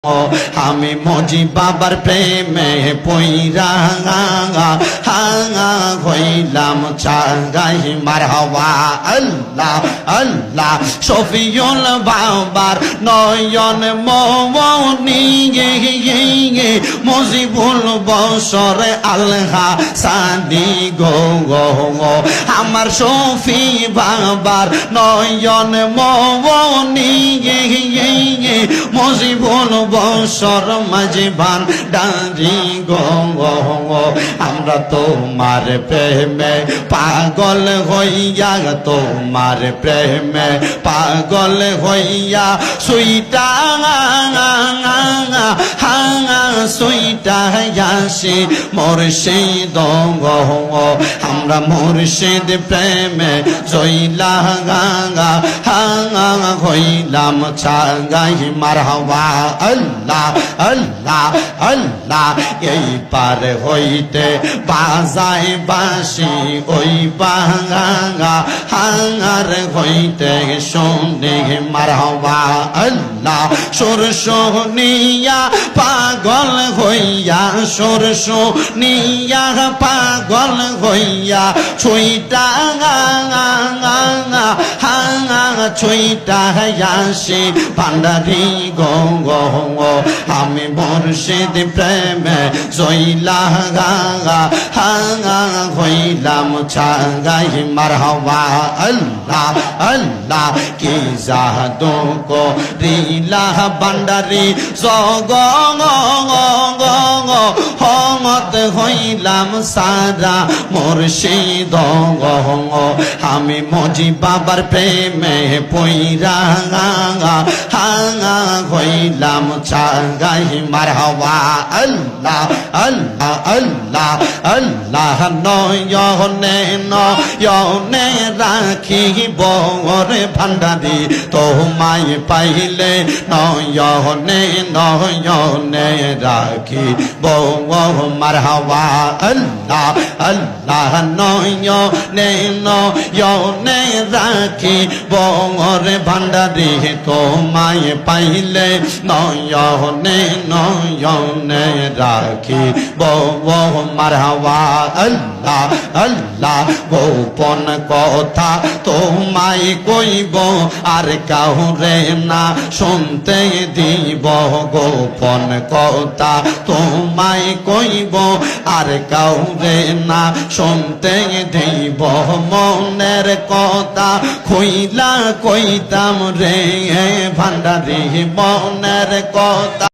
আমি মজি বাবার প্রেমে পইরা হইলাম চাঙ্গাই মারহাবা আল্লাহ আল্লাহ শফিউল বাবার নয়ন মনি মজিবুল বসর আলহা সাদি গো আমার শফি বাবার নয়ন মনি মজিবুল বসর মজবান ডারি গো আমরা তোমার প্রেমে পাগল হইয়া তোমার প্রেমে পাগল হইয়া সুইটা সুইটা আসি মুর্শিদ আমরা মুর্শিদ প্রেমে জইলা হইলাম চাঙ্গাই মারহাবা আল্লাহ আল্লাহ আল্লাহ এই পার হইতে বাজাই বাসি ওই বাঙা হাঙ্গার হইতে শুনে মারহাবা আল্লাহ সুর শুনিয়া পাগল হইয়া সুর শুনিয়া পাগল হইয়া ছুইটা ছুইটা আসি ভান্ডারি গো আমি মুর্শিদ প্রেমে জইলা হইলাম চাঙ্গাই মারহাবা আল্লাহ আল্লাহ কি জাদু করিলা ভান্ডারি জগ হমত হইলাম সারা মুর্শিদ আমি মজি বাবার প্রেমে পইরা হইলাম চাঙ্গাই মারহাবা আল্লাহ আল্লাহ আল্লাহ আল্লাহ নয়নে নয়নে রাখিব রে ভান্ডারি তোমায় পাইলে নয়নে নয়নে রাখিব মারহাবা আল্লাহ আল্লাহ নয়নে নয়নে রাখিব রে ভান্ডারি তোমায় পাইলে নয়নে নয়নে রাখিব মারহাবা আল্লাহ আল্লাহ গোপন কথা তোমায় কইব আর কাউরে না শুনতে দিব গোপন কথা তোমায় কইব আর কাউরে না শুনতে দিব মনের কথা খুইলা কইতাম রে ভান্ডারি মনের কথা